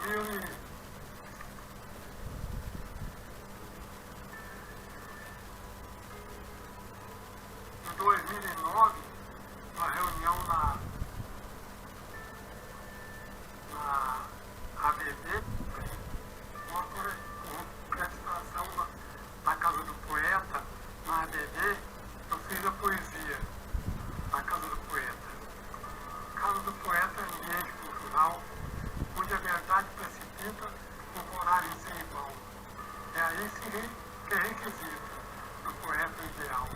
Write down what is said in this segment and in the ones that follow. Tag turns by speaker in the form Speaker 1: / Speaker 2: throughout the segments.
Speaker 1: 2009, uma reunião na ABD, uma apresentação na Casa do Poeta, na ABD, eu fiz a poesia na Casa do Poeta. Casa do Poeta é um ambiente cultural onde a verdade precipita com coragem sem igual. É aí que é requisito do poeta ideal.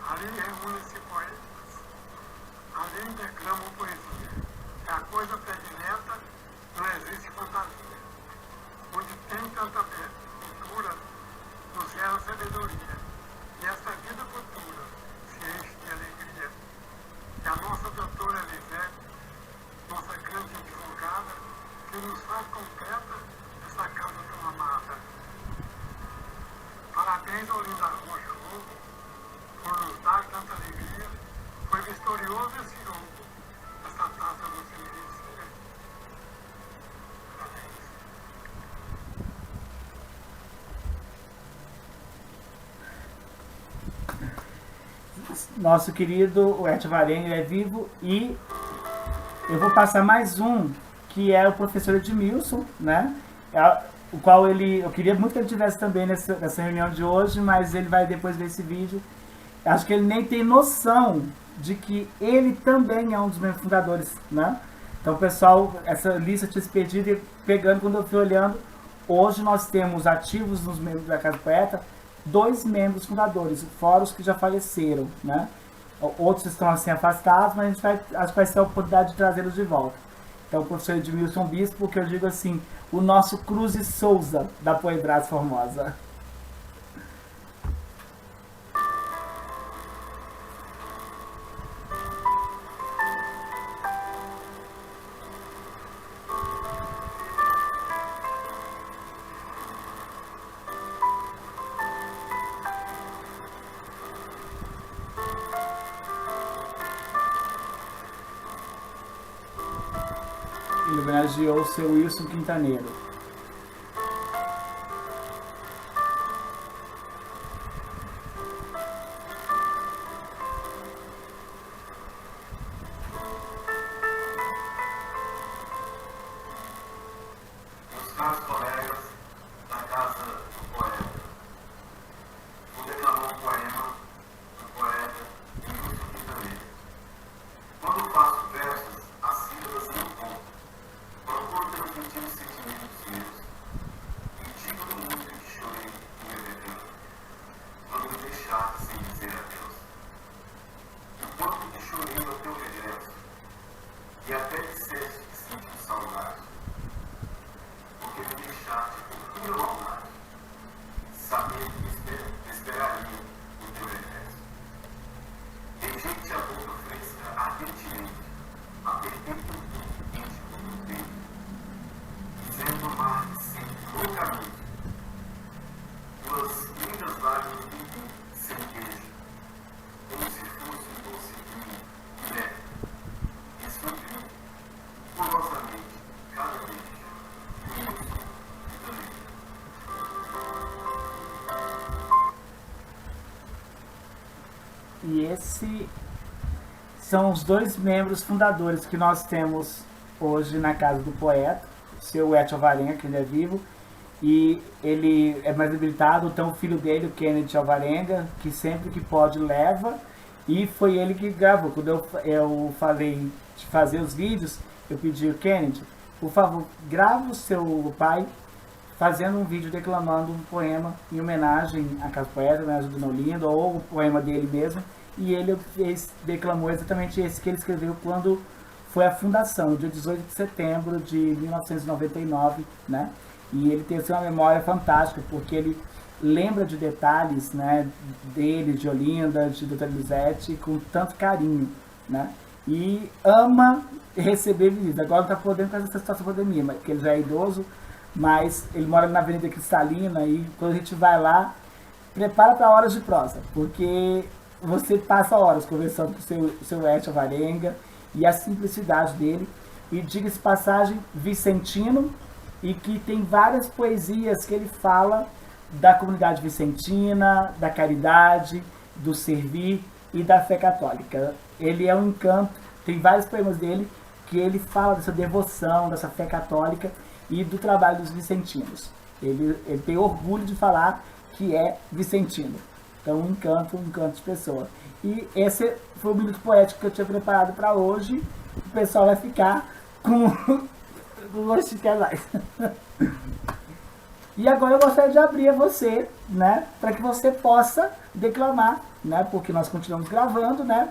Speaker 1: Ali reúne-se poetas, ali declamam poesia. É a coisa predileta, não existe fantasia. Onde tem tanta cultura, nos gera sabedoria. E essa vida futura se enche de alegria. E a nossa doutora Elisete, nossa grande advogada, que nos faz concreta essa casa tão amada. Parabéns ao Olinda Rocha Lobo, por nos dar tanta alegria. Foi vitorioso esse jogo. Essa taça você merecia.
Speaker 2: Parabéns. Nosso querido Edson Varenga é vivo e eu vou passar mais um, que é o professor Edmilson, né? O qual eu queria muito que ele estivesse também nessa reunião de hoje, mas ele vai depois ver esse vídeo. Acho que ele nem tem noção de que ele também é um dos membros fundadores, né? Então, pessoal, essa lista tinha se perdido e pegando quando eu fui olhando, hoje nós temos ativos nos membros da Casa do Poeta 2 membros fundadores, fora os que já faleceram, né? Outros estão assim afastados, mas a gente acho que vai ser a oportunidade de trazê-los de volta. Então, o professor Edmilson Bispo, que eu digo assim, o nosso Cruz e Souza da Poebras Formosa. Ele homenageou o seu Wilson Quintaneiro.
Speaker 3: Meus caros colegas da Casa do Poeta, vou declamar um poema do poeta Wilson Quintaneiro. Quando faço versos, as sílabas não contam. Procuro transmitir os sentimentos meus. E digo do muito que chorei e me arrependo. Quando me deixar sem dizer adeus. O quanto que chorei ao teu regresso. E até disseste que sentiu saudade. Porque me deixaste por tua maldade. Sabia que esperaria o teu regresso. Beijei-te a boca fresca ardentemente. Apertei teu corpo quente como um peito. Dizendo amar-te sempre loucamente. Tuas lindas lágrimas bebi sem beijo. Como se fosse um doce vinho, mulher. E subi, curosamente, cada beijo. Wilson Quintaneiro.
Speaker 2: E esse são os 2 membros fundadores que nós temos hoje na Casa do Poeta. O seu Edson Alvarenga, que ainda é vivo, e ele é mais habilitado. Então o filho dele, o Kennedy Alvarenga, que sempre que pode leva, e foi ele que gravou. Quando eu falei de fazer os vídeos, eu pedi ao Kennedy, por favor, grava o seu pai fazendo um vídeo declamando um poema em homenagem à Casa do Poeta, em homenagem do Nolindo, ou o poema dele mesmo, e ele declamou exatamente esse que ele escreveu quando foi a fundação, dia 18 de setembro de 1999, né? E ele tem assim, uma memória fantástica, porque ele lembra de detalhes, né, dele, de Olinda, de Doutora Elisete, com tanto carinho, né? E ama receber visitas. Agora não está podendo com essa situação da pandemia, porque ele já é idoso, mas ele mora na Avenida Cristalina e quando a gente vai lá, prepara para horas de prosa, porque você passa horas conversando com o seu Edson Alvarenga e a simplicidade dele. E diga-se passagem, vicentino, e que tem várias poesias que ele fala da comunidade vicentina, da caridade, do servir e da fé católica. Ele é um encanto, tem vários poemas dele que ele fala dessa devoção, dessa fé católica e do trabalho dos vicentinos. Ele tem orgulho de falar que é vicentino. Então, um encanto de pessoa. E esse foi o Minuto Poético que eu tinha preparado para hoje. O pessoal vai ficar com gosto de quer mais. E agora eu gostaria de abrir a você, né, para que você possa declamar, né, porque nós continuamos gravando, né.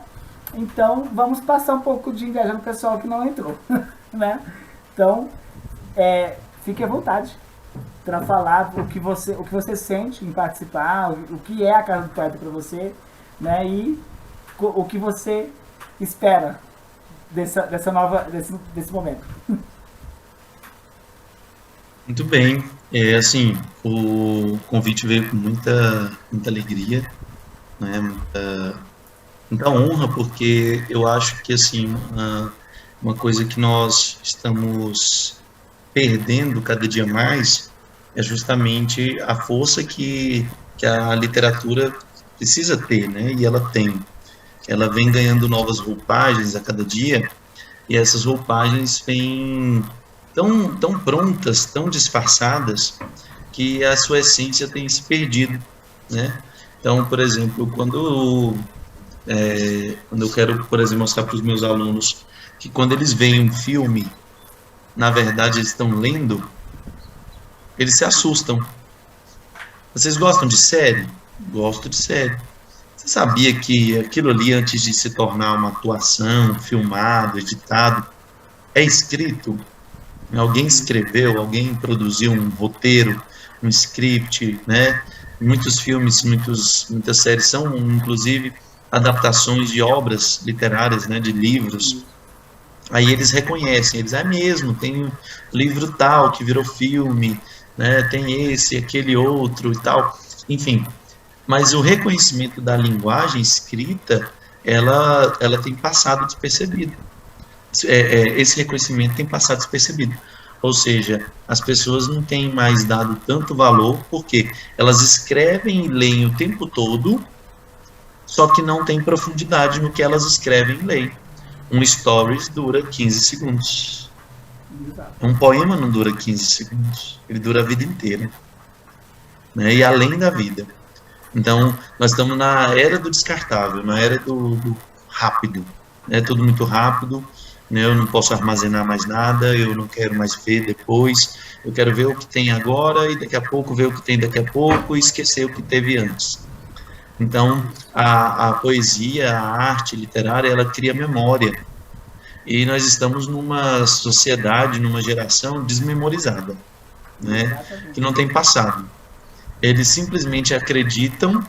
Speaker 2: Então, vamos passar um pouco de inveja no pessoal que não entrou, né. Então, fique à vontade para falar o que você sente em participar, o que é a Casa do Poeta para você, né, e o que você espera desse momento.
Speaker 4: Muito bem. Assim, o convite veio com muita alegria, né? Muita honra, porque eu acho que, assim, uma coisa que nós estamos perdendo cada dia mais é justamente a força que a literatura precisa ter, né? E ela tem. Ela vem ganhando novas roupagens a cada dia, e essas roupagens vêm tão prontas, tão disfarçadas, que a sua essência tem se perdido, né? Então, por exemplo, quando eu quero, por exemplo, mostrar para os meus alunos que quando eles veem um filme, na verdade eles estão lendo, eles se assustam. Vocês gostam de série? Gosto de série. Você sabia que aquilo ali, antes de se tornar uma atuação, filmado, editado, é escrito? Alguém escreveu, alguém produziu um roteiro, um script, né? Muitos filmes, muitas séries são, inclusive, adaptações de obras literárias, né? De livros. Aí eles reconhecem, eles, mesmo, tem um livro tal que virou filme, né? Tem esse, aquele outro e tal, enfim. Mas o reconhecimento da linguagem escrita, ela tem passado despercebido. Esse reconhecimento tem passado despercebido. Ou seja, as pessoas não têm mais dado tanto valor, porque elas escrevem e leem o tempo todo, só que não tem profundidade no que elas escrevem e leem. Um stories dura 15 segundos. Um poema não dura 15 segundos. Ele dura a vida inteira, né? E além da vida. Então, nós estamos na era do descartável, na era do rápido. É tudo muito rápido. Eu não posso armazenar mais nada, eu não quero mais ver depois, eu quero ver o que tem agora e daqui a pouco ver o que tem daqui a pouco e esquecer o que teve antes. Então, a poesia, a arte literária, ela cria memória. E nós estamos numa sociedade, numa geração desmemorizada, né, que não tem passado. Eles simplesmente acreditam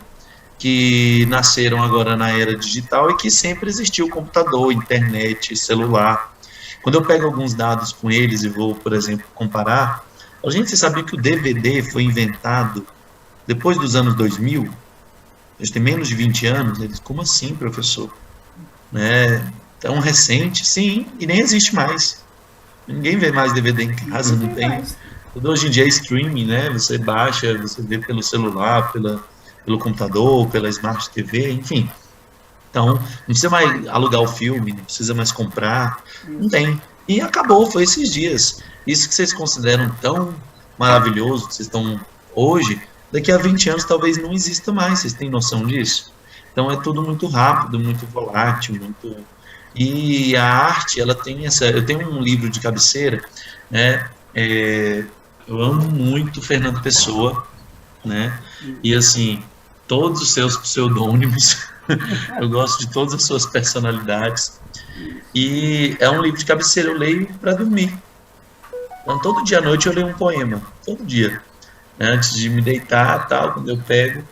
Speaker 4: que nasceram agora na era digital e que sempre existiu computador, internet, celular. Quando eu pego alguns dados com eles e vou, por exemplo, comparar, a gente sabia que o DVD foi inventado depois dos anos 2000, eles têm menos de 20 anos, eles, como assim, professor? Né? Tão recente, sim, e nem existe mais. Ninguém vê mais DVD em casa, não tem. Tudo hoje em dia é streaming, né? Você baixa, você vê pelo celular, pelo computador, pela Smart TV, enfim. Então, não precisa mais alugar o filme, não precisa mais comprar, não tem. E acabou, foi esses dias. Isso que vocês consideram tão maravilhoso, que vocês estão hoje, daqui a 20 anos talvez não exista mais, vocês têm noção disso? Então é tudo muito rápido, muito volátil, muito... E a arte, ela tem essa... Eu tenho um livro de cabeceira, né? Eu amo muito Fernando Pessoa, né? E assim, todos os seus pseudônimos, eu gosto de todas as suas personalidades. E é um livro de cabeceira, eu leio para dormir. Então todo dia à noite eu leio um poema, todo dia, né? Antes de me deitar, tal, quando eu pego,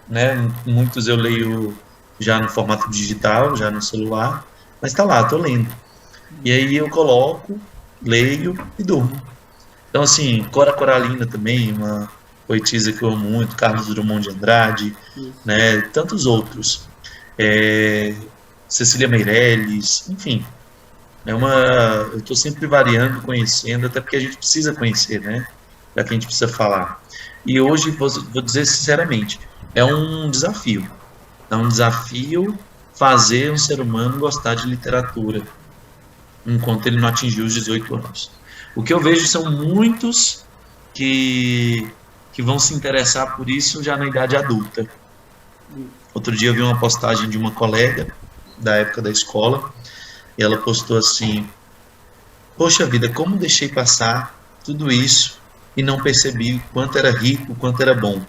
Speaker 4: né? Muitos eu leio já no formato digital, já no celular, mas tá lá, tô lendo. E aí eu coloco, leio e durmo. Então assim, Cora Coralina também, uma poetisa que eu amo muito, Carlos Drummond de Andrade, né? Tantos outros. Cecília Meirelles, enfim. Eu estou sempre variando, conhecendo, até porque a gente precisa conhecer, né? Já que a gente precisa falar. E hoje, vou dizer sinceramente, é um desafio. É um desafio fazer um ser humano gostar de literatura, enquanto ele não atingiu os 18 anos. O que eu vejo são muitos que, que vão se interessar por isso já na idade adulta. Outro dia eu vi uma postagem de uma colega da época da escola, e ela postou assim: poxa vida, como deixei passar tudo isso e não percebi quanto era rico, quanto era bom.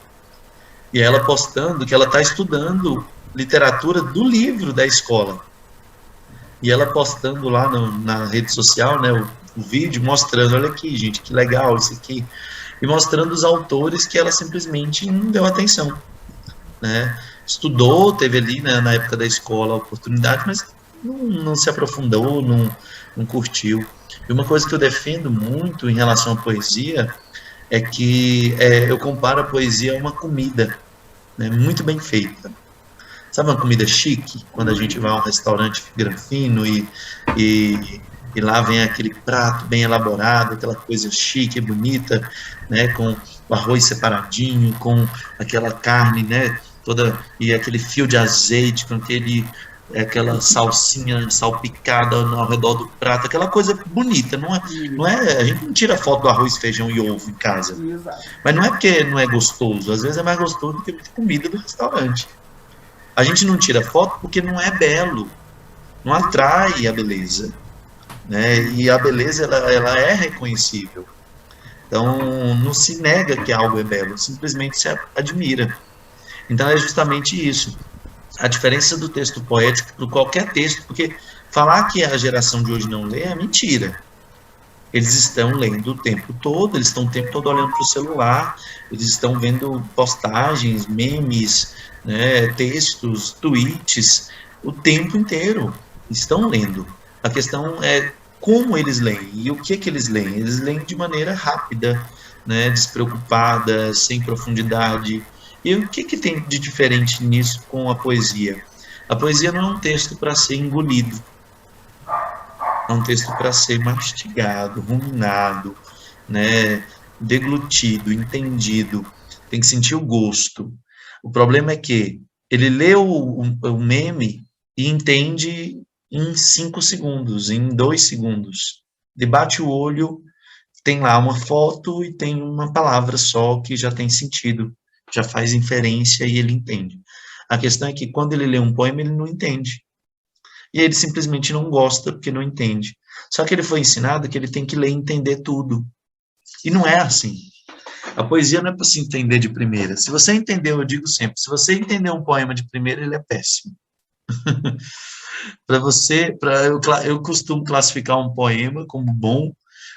Speaker 4: E ela postando que ela está estudando literatura do livro da escola. E ela postando lá na rede social, né, o vídeo mostrando, olha aqui, gente, que legal isso aqui. E mostrando os autores que ela simplesmente não deu atenção, né? Estudou, teve ali, né, na época da escola a oportunidade, mas não se aprofundou, não curtiu. E uma coisa que eu defendo muito em relação à poesia é que eu comparo a poesia a uma comida, né, muito bem feita. Sabe uma comida chique? Quando a gente vai a um restaurante granfino e, e lá vem aquele prato bem elaborado, aquela coisa chique, bonita, né, com o arroz separadinho, com aquela carne, né, toda, e aquele fio de azeite, com aquela salsinha salpicada ao redor do prato, aquela coisa bonita, a gente não tira foto do arroz, feijão e ovo em casa,
Speaker 2: Exato.
Speaker 4: mas não é porque não é gostoso, às vezes é mais gostoso do que muita comida do restaurante. A gente não tira foto porque não é belo, não atrai a beleza, né? E a beleza ela é reconhecível. Então não se nega que algo é belo, simplesmente se admira. Então é justamente isso. A diferença do texto poético para qualquer texto, porque falar que a geração de hoje não lê é mentira. Eles estão lendo o tempo todo, eles estão o tempo todo olhando para o celular, eles estão vendo postagens, memes, né, textos, tweets, o tempo inteiro. Estão lendo. A questão é como eles leem e o que eles leem. Eles leem de maneira rápida, né, despreocupada, sem profundidade. E o que tem de diferente nisso com a poesia? A poesia não é um texto para ser engolido. É um texto para ser mastigado, ruminado, né, deglutido, entendido. Tem que sentir o gosto. O problema é que ele lê o meme e entende em 5 segundos, em 2 segundos. Debate o olho, tem lá uma foto e tem uma palavra só que já tem sentido, já faz inferência e ele entende. A questão é que quando ele lê um poema, ele não entende. E ele simplesmente não gosta porque não entende. Só que ele foi ensinado que ele tem que ler e entender tudo. E não é assim. A poesia não é para se entender de primeira. Se você entendeu, eu digo sempre, se você entender um poema de primeira, ele é péssimo. Eu costumo classificar um poema como bom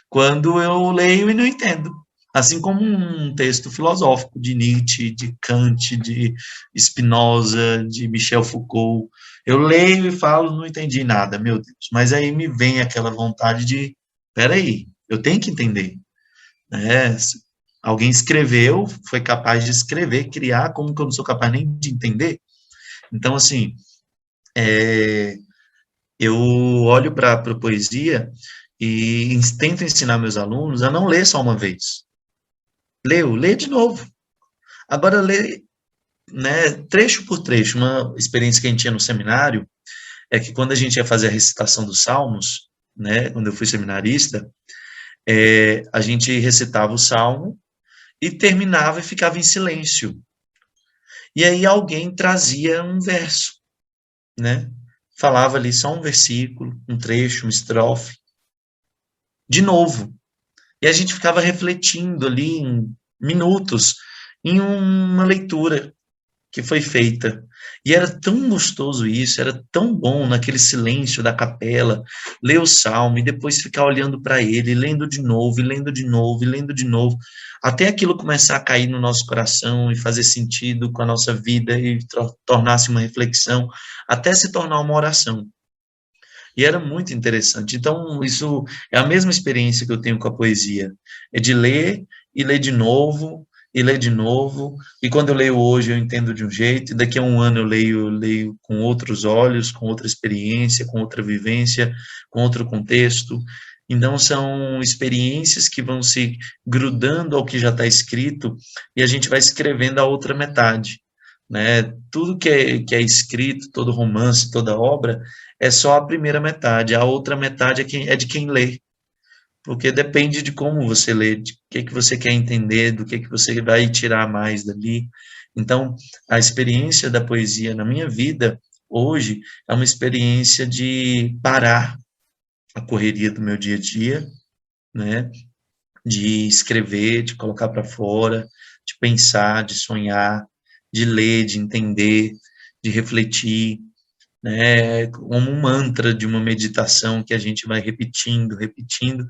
Speaker 4: quando eu leio e não entendo. Assim como um texto filosófico de Nietzsche, de Kant, de Spinoza, de Michel Foucault. Eu leio e falo, não entendi nada, meu Deus. Mas aí me vem aquela vontade de, peraí, eu tenho que entender. Né? Alguém escreveu, foi capaz de escrever, criar, como que eu não sou capaz nem de entender? Então, assim, eu olho para a poesia e tento ensinar meus alunos a não ler só uma vez. Lê de novo. Agora, lê, né, trecho por trecho. Uma experiência que a gente tinha no seminário é que quando a gente ia fazer a recitação dos salmos, né, quando eu fui seminarista, a gente recitava o salmo e terminava e ficava em silêncio. E aí alguém trazia um verso, né? Falava ali só um versículo, um trecho, uma estrofe, de novo. E a gente ficava refletindo ali em minutos em uma leitura que foi feita. E era tão gostoso isso, era tão bom naquele silêncio da capela, ler o salmo e depois ficar olhando para ele, lendo de novo, e lendo de novo, e lendo de novo, até aquilo começar a cair no nosso coração e fazer sentido com a nossa vida e tornar-se uma reflexão, até se tornar uma oração. E era muito interessante. Então, isso é a mesma experiência que eu tenho com a poesia. É de ler e ler de novo e ler de novo, e quando eu leio hoje eu entendo de um jeito, e daqui a um ano eu leio com outros olhos, com outra experiência, com outra vivência, com outro contexto. Então, são experiências que vão se grudando ao que já está escrito, e a gente vai escrevendo a outra metade, né? Tudo que é escrito, todo romance, toda obra, é só a primeira metade, a outra metade é de quem lê, porque depende de como você lê, de que você quer entender, do que você vai tirar mais dali. Então, a experiência da poesia na minha vida, hoje, é uma experiência de parar a correria do meu dia a dia, né? De escrever, de colocar para fora, de pensar, de sonhar, de ler, de entender, de refletir, né? Como um mantra de uma meditação que a gente vai repetindo, repetindo,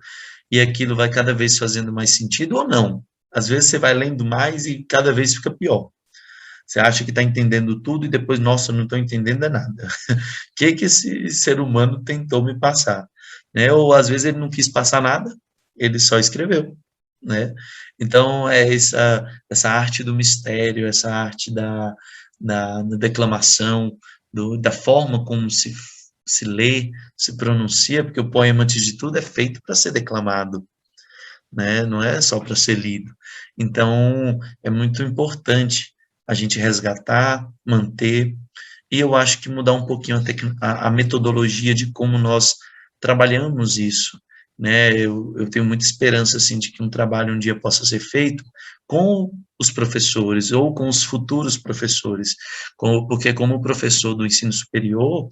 Speaker 4: e aquilo vai cada vez fazendo mais sentido ou não. Às vezes você vai lendo mais e cada vez fica pior. Você acha que está entendendo tudo e depois, nossa, não estou entendendo nada. O que esse ser humano tentou me passar? Né? Ou às vezes ele não quis passar nada, ele só escreveu. Né? Então, é essa arte do mistério, essa arte da declamação, da forma como se lê, se pronuncia, porque o poema, antes de tudo, é feito para ser declamado, né? Não é só para ser lido. Então, é muito importante a gente resgatar, manter, e eu acho que mudar um pouquinho a metodologia de como nós trabalhamos isso, né? Eu tenho muita esperança, assim, de que um trabalho um dia possa ser feito com os professores ou com os futuros professores, porque como professor do ensino superior,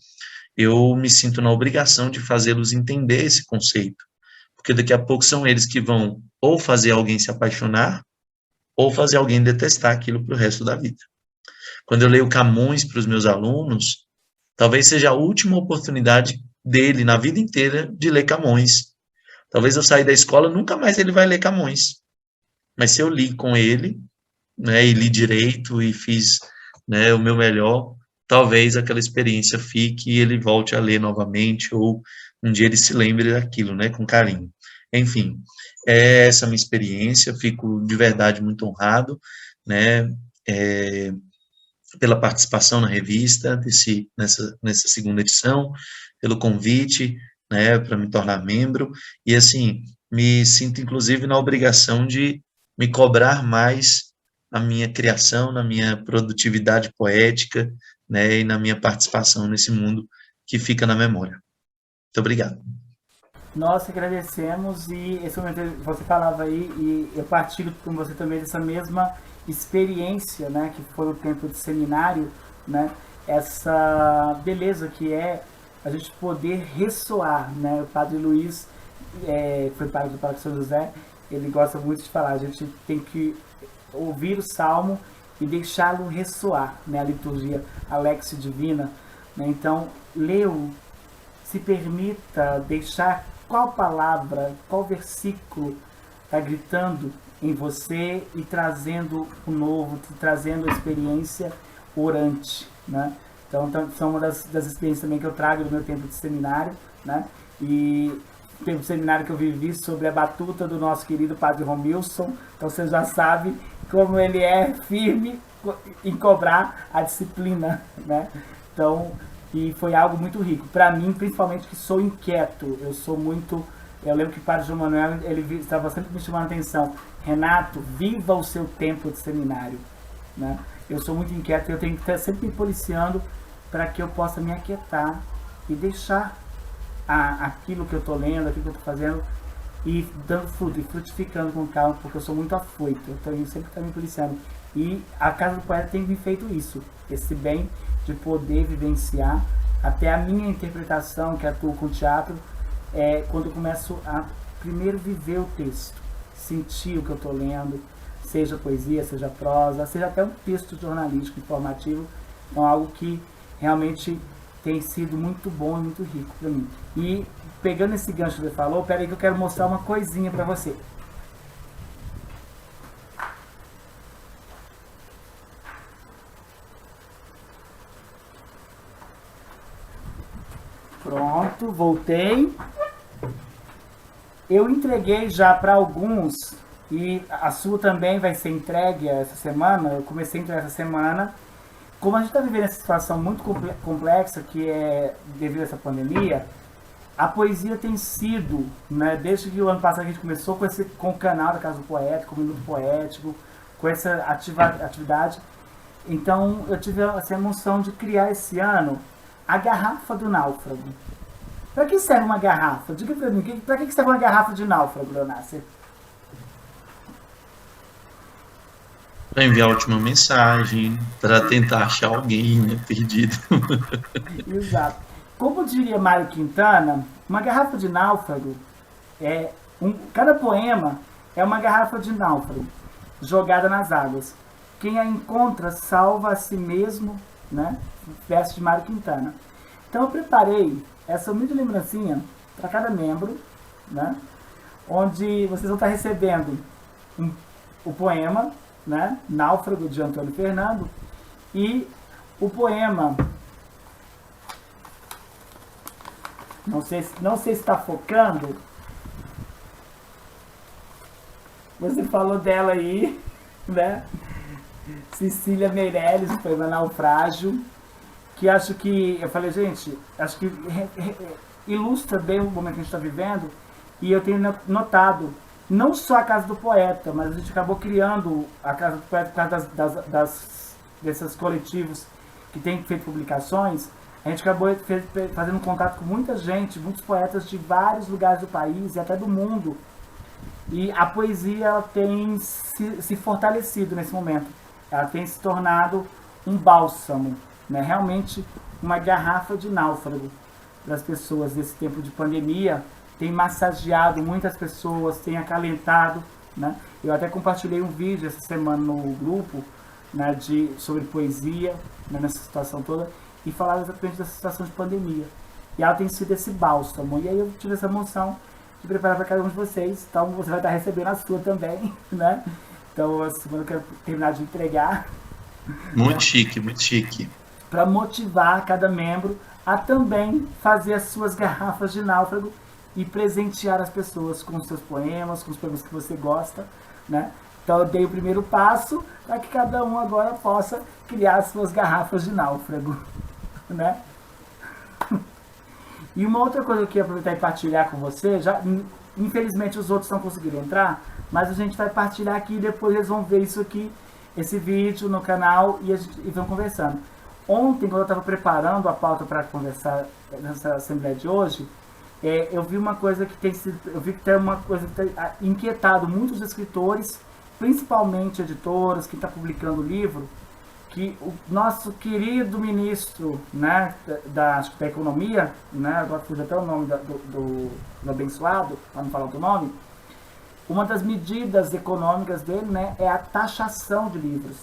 Speaker 4: eu me sinto na obrigação de fazê-los entender esse conceito, porque daqui a pouco são eles que vão ou fazer alguém se apaixonar, ou fazer alguém detestar aquilo para o resto da vida. Quando eu leio Camões para os meus alunos, talvez seja a última oportunidade dele, na vida inteira, de ler Camões. Talvez eu sair da escola, nunca mais ele vai ler Camões. Mas se eu li com ele, né, e li direito e fiz, né, o meu melhor, talvez aquela experiência fique e ele volte a ler novamente, ou um dia ele se lembre daquilo, né, com carinho. Enfim, essa é a minha experiência, fico de verdade muito honrado, né, pela participação na revista, nessa segunda edição, pelo convite, né, para me tornar membro, e assim, me sinto inclusive na obrigação de me cobrar mais na minha criação, na minha produtividade poética, né, e na minha participação nesse mundo que fica na memória. Muito obrigado.
Speaker 2: Nós agradecemos, e esse momento você falava aí, e eu partilho com você também dessa mesma experiência, né, que foi o tempo de seminário, né, essa beleza que é a gente poder ressoar, né, o Padre Luiz foi padre do Parque São José, ele gosta muito de falar, a gente tem que ouvir o Salmo e deixá-lo ressoar, né, a liturgia Alexio Divina, né, então leu, se permita deixar qual palavra, qual versículo está gritando em você e trazendo o novo, trazendo a experiência orante, né? Então são uma das experiências também que eu trago do meu tempo de seminário, né? E teve um seminário que eu vivi sobre a batuta do nosso querido Padre Romilson, então você já sabe como ele é firme em cobrar a disciplina, né? Então, e foi algo muito rico. Para mim, principalmente, que sou inquieto, eu lembro que o Padre João Manuel, ele estava sempre me chamando a atenção, Renato, viva o seu tempo de seminário, né? Eu sou muito inquieto, eu tenho que estar sempre me policiando para que eu possa me aquietar e deixar aquilo que eu estou lendo, aquilo que eu estou fazendo, e dando fruto, e frutificando com calma, porque eu sou muito afoito, eu tenho sempre que estar me policiando. E a Casa do Poeta tem me feito isso, esse bem de poder vivenciar, até a minha interpretação, que atuo com teatro, quando eu começo a primeiro viver o texto, sentir o que eu estou lendo, seja poesia, seja prosa, seja até um texto jornalístico, informativo, é algo que realmente tem sido muito bom e muito rico para mim. E pegando esse gancho que ele falou, peraí que eu quero mostrar uma coisinha para você. Pronto, voltei. Eu entreguei já para alguns E a sua também vai ser entregue essa semana. Eu comecei a entregar essa semana. Como a gente está vivendo essa situação muito complexa, que é devido a essa pandemia, a poesia tem sido, né, desde que o ano passado a gente começou com o canal da Casa do Poeta, com o Minuto Poético, com essa atividade. Então eu tive essa emoção de criar esse ano a Garrafa do Náufrago. Para que serve uma garrafa? Diga para mim, para que serve uma garrafa de náufrago, Leonácia?
Speaker 4: Para enviar a última mensagem, para tentar achar alguém, né, perdido.
Speaker 2: Exato. Como diria Mário Quintana, uma garrafa de náufrago cada poema é uma garrafa de náufrago jogada nas águas. Quem a encontra salva a si mesmo, né? Verso de Mário Quintana. Então eu preparei essa humilde lembrancinha para cada membro, né? Onde vocês vão estar recebendo o poema, né? Náufrago, de Antônio Fernando, e o poema, não sei se está focando, você falou dela aí, né? Cecília Meirelles, o poema Naufrágio, que acho que, eu falei, gente, acho que ilustra bem o momento que a gente está vivendo, e eu tenho notado, não só a Casa do Poeta, mas a gente acabou criando a Casa do Poeta por causa desses coletivos que têm feito publicações. A gente acabou fazendo contato com muita gente, muitos poetas de vários lugares do país e até do mundo. E a poesia ela tem se fortalecido nesse momento. Ela tem se tornado um bálsamo, né? Realmente uma garrafa de náufrago para as pessoas nesse tempo de pandemia. Tem massageado muitas pessoas, tem acalentado, né? Eu até compartilhei um vídeo essa semana no grupo, né, sobre poesia, né, nessa situação toda, e falava exatamente dessa situação de pandemia. E ela tem sido esse bálsamo. E aí eu tive essa emoção de preparar para cada um de vocês. Então você vai estar recebendo a sua também, né? Então a semana eu quero terminar de entregar.
Speaker 4: Muito chique, muito chique.
Speaker 2: Para motivar cada membro a também fazer as suas garrafas de náufrago e presentear as pessoas com os seus poemas, com os poemas que você gosta, né? Então eu dei o primeiro passo para que cada um agora possa criar as suas garrafas de náufrago, né? E uma outra coisa que eu queria aproveitar e partilhar com você, infelizmente os outros não conseguiram entrar, mas a gente vai partilhar aqui e depois eles vão ver isso aqui, esse vídeo no canal e vão conversando. Ontem, quando eu estava preparando a pauta para conversar nessa assembleia de hoje, eu vi uma coisa que tem uma coisa que tem inquietado muitos escritores, principalmente editoras que estão publicando livro, que o nosso querido ministro, né, acho que da Economia, né, agora fugiu até o nome do abençoado, para não falar outro nome, uma das medidas econômicas dele, né, é a taxação de livros,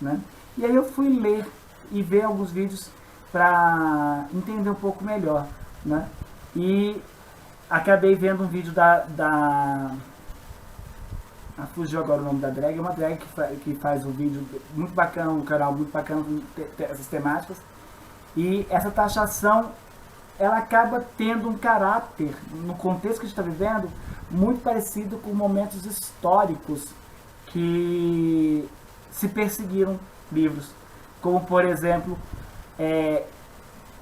Speaker 2: né? E aí eu fui ler e ver alguns vídeos para entender um pouco melhor, né? E acabei vendo um vídeo fugiu agora o nome da drag, é uma drag que faz um vídeo muito bacana, um canal muito bacana com essas temáticas. E essa taxação, ela acaba tendo um caráter, no contexto que a gente está vivendo, muito parecido com momentos históricos que se perseguiram livros. Como, por exemplo,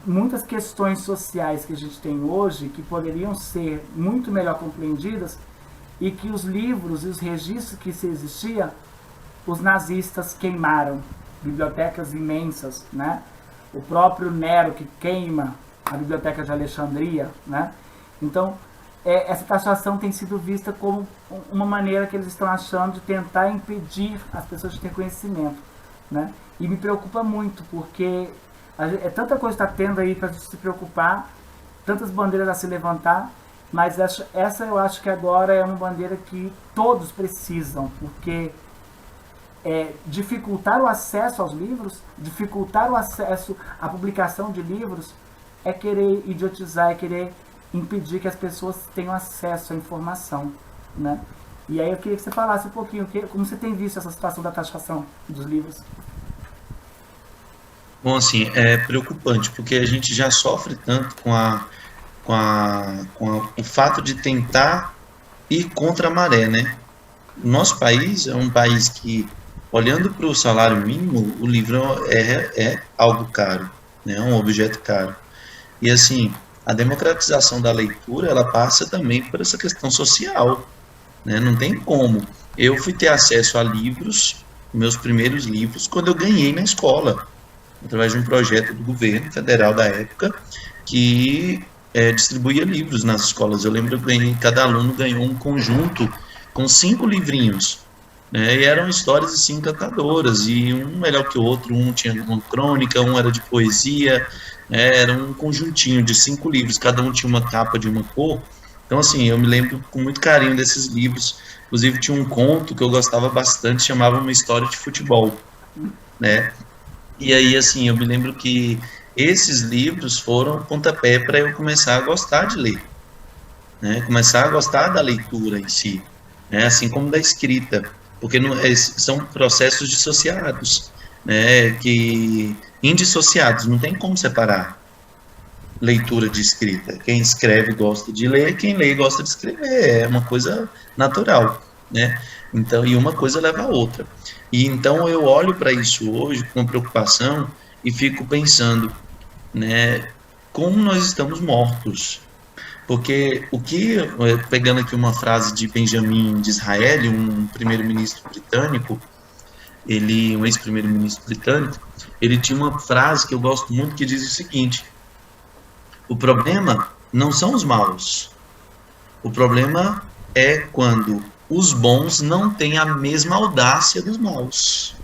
Speaker 2: muitas questões sociais que a gente tem hoje, que poderiam ser muito melhor compreendidas, e que os livros e os registros que se existiam, os nazistas queimaram, bibliotecas imensas, né? O próprio Nero que queima a biblioteca de Alexandria, né? Então, essa taxação tem sido vista como uma maneira que eles estão achando de tentar impedir as pessoas de ter conhecimento, né? E me preocupa muito, porque tanta coisa está tendo aí para a gente se preocupar, tantas bandeiras a se levantar, mas essa eu acho que agora é uma bandeira que todos precisam, porque dificultar o acesso aos livros, dificultar o acesso à publicação de livros, é querer idiotizar, é querer impedir que as pessoas tenham acesso à informação, né? E aí eu queria que você falasse um pouquinho, como você tem visto essa situação da taxação dos livros?
Speaker 4: Bom, assim, é preocupante, porque a gente já sofre tanto com o fato de tentar ir contra a maré, né? o nosso país é um país que, olhando para o salário mínimo, o livro é algo caro, né? É um objeto caro. E assim, a democratização da leitura, ela passa também por essa questão social, né? Não tem como. Eu fui ter acesso a livros, meus primeiros livros, quando eu ganhei na escola, através de um projeto do governo federal da época, que distribuía livros nas escolas. Eu lembro que cada aluno ganhou um conjunto com 5 livrinhos, né? E eram histórias assim encantadoras, e um melhor que o outro, um tinha uma crônica, um era de poesia, era um conjuntinho de 5 livros, cada um tinha uma capa de uma cor. Então, assim, eu me lembro com muito carinho desses livros. Inclusive, tinha um conto que eu gostava bastante, chamava Uma História de Futebol, né? E aí, assim, eu me lembro que esses livros foram o pontapé para eu começar a gostar de ler, né? Começar a gostar da leitura em si, né? Assim como da escrita, porque são processos dissociados, né? Que indissociados, não tem como separar leitura de escrita. Quem escreve gosta de ler, quem lê gosta de escrever, é uma coisa natural, né? Então, e uma coisa leva a outra. E então eu olho para isso hoje com preocupação e fico pensando, né, como nós estamos mortos. Porque pegando aqui uma frase de Benjamin Disraeli, um primeiro-ministro britânico, um ex-primeiro-ministro britânico, ele tinha uma frase que eu gosto muito que diz o seguinte: o problema não são os maus. O problema é quando os bons não têm a mesma audácia dos maus.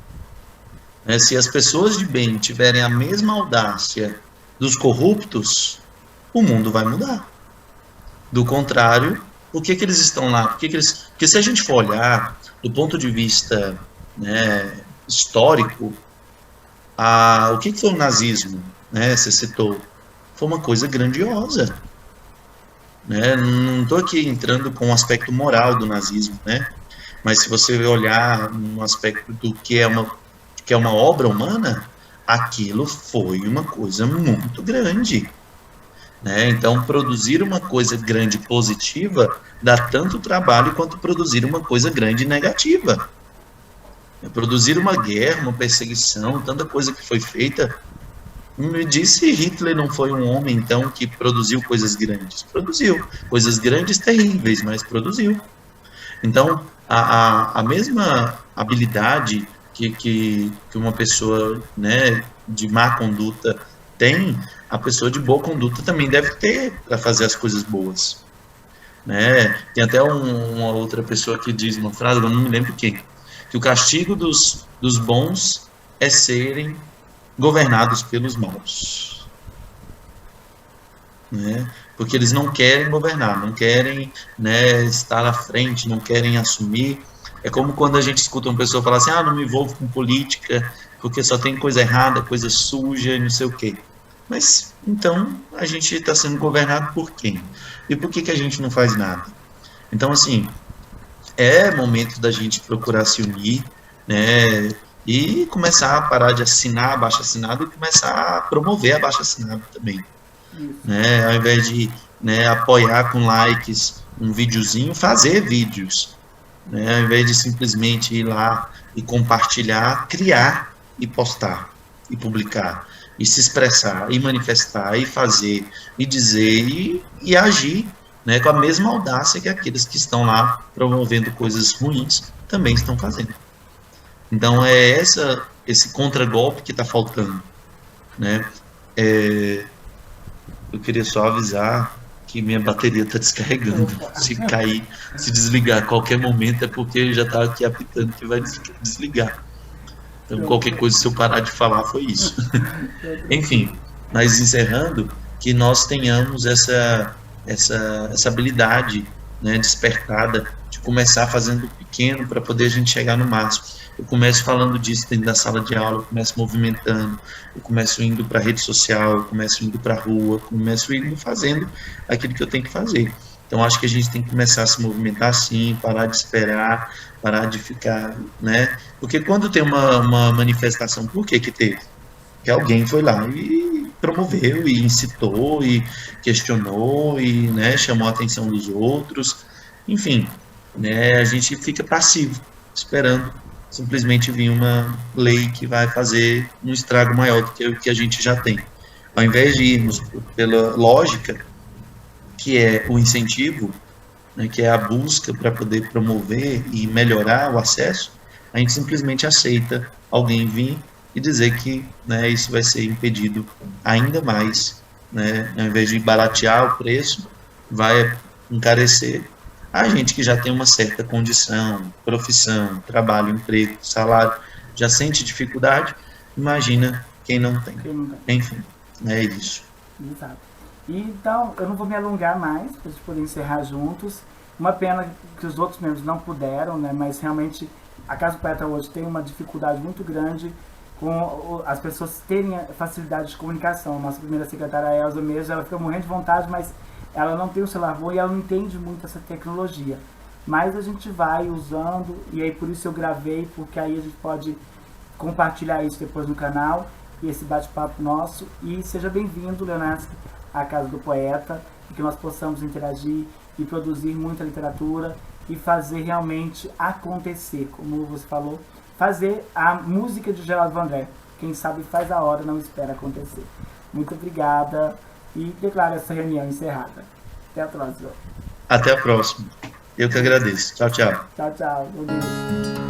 Speaker 4: Se as pessoas de bem tiverem a mesma audácia dos corruptos, o mundo vai mudar. Do contrário, por que eles estão lá? Porque se a gente for olhar do ponto de vista, né, histórico, o que foi o nazismo? Né, você citou. Foi uma coisa grandiosa, né? Não estou aqui entrando com o aspecto moral do nazismo, né? Mas se você olhar no aspecto do que é uma obra humana, aquilo foi uma coisa muito grande, né? Então, produzir uma coisa grande positiva dá tanto trabalho quanto produzir uma coisa grande negativa. Produzir uma guerra, uma perseguição, tanta coisa que foi feita. Me disse, Hitler não foi um homem, então, que produziu coisas grandes. Produziu coisas grandes, terríveis, mas produziu. Então, a mesma habilidade que uma pessoa, né, de má conduta tem, a pessoa de boa conduta também deve ter para fazer as coisas boas, né? Tem até uma outra pessoa que diz uma frase, eu não me lembro quem, que o castigo dos bons é serem governados pelos maus, né? Porque eles não querem governar, não querem, né, estar à frente, não querem assumir. É como quando a gente escuta uma pessoa falar assim, não me envolvo com política, porque só tem coisa errada, coisa suja e não sei o quê. Mas, então, a gente está sendo governado por quem? E por que a gente não faz nada? Então, assim, é momento da gente procurar se unir, né, e começar a parar de assinar abaixo-assinado e começar a promover abaixo-assinado também. Né? Ao invés de, né, apoiar com likes um videozinho, fazer vídeos. Né? Ao invés de simplesmente ir lá e compartilhar, criar e postar, e publicar, e se expressar, e manifestar, e fazer, e dizer, e agir, né, com a mesma audácia que aqueles que estão lá promovendo coisas ruins também estão fazendo. Então é esse contragolpe que está faltando, né? Eu queria só avisar que minha bateria está descarregando. Se cair, se desligar a qualquer momento é porque já está aqui apitando que vai desligar. Então qualquer coisa, se eu parar de falar, foi isso. Enfim, mas encerrando, que nós tenhamos essa habilidade, né, despertada de começar fazendo pequeno para poder a gente chegar no máximo. Eu começo falando disso dentro da sala de aula, eu começo movimentando, eu começo indo para a rede social, eu começo indo para a rua, começo indo fazendo aquilo que eu tenho que fazer. Então, acho que a gente tem que começar a se movimentar assim, parar de esperar, parar de ficar, né? Porque quando tem uma manifestação, por que teve? Que alguém foi lá e promoveu, e incitou, e questionou, e, né, chamou a atenção dos outros, enfim. né, a gente fica passivo, esperando simplesmente vir uma lei que vai fazer um estrago maior do que o que a gente já tem. Ao invés de irmos pela lógica, que é o incentivo, né, que é a busca para poder promover e melhorar o acesso, a gente simplesmente aceita alguém vir e dizer que, né, isso vai ser impedido ainda mais, né, ao invés de baratear o preço, vai encarecer a gente que já tem uma certa condição, profissão, trabalho, emprego, salário, já sente dificuldade, imagina quem não tem.
Speaker 2: Quem não tem.
Speaker 4: Enfim, é isso.
Speaker 2: Exato. E, então, eu não vou me alongar mais, para a gente poder encerrar juntos. Uma pena que os outros membros não puderam, né? Mas realmente a Casa do Poeta hoje tem uma dificuldade muito grande com as pessoas terem facilidade de comunicação. Nossa primeira secretária, a Elza mesmo, ela fica morrendo de vontade, mas ela não tem o celular bom e ela não entende muito essa tecnologia. Mas a gente vai usando, e aí por isso eu gravei, porque aí a gente pode compartilhar isso depois no canal, e esse bate-papo nosso. E seja bem-vindo, Leonardo, à Casa do Poeta, e que nós possamos interagir e produzir muita literatura e fazer realmente acontecer, como você falou, fazer a música de Geraldo Vandré. Quem sabe faz a hora, não espera acontecer. Muito obrigada e declaro essa reunião encerrada. Até a próxima.
Speaker 4: Até a próxima. Eu que agradeço. Tchau, tchau.
Speaker 2: Tchau, tchau. Bom dia.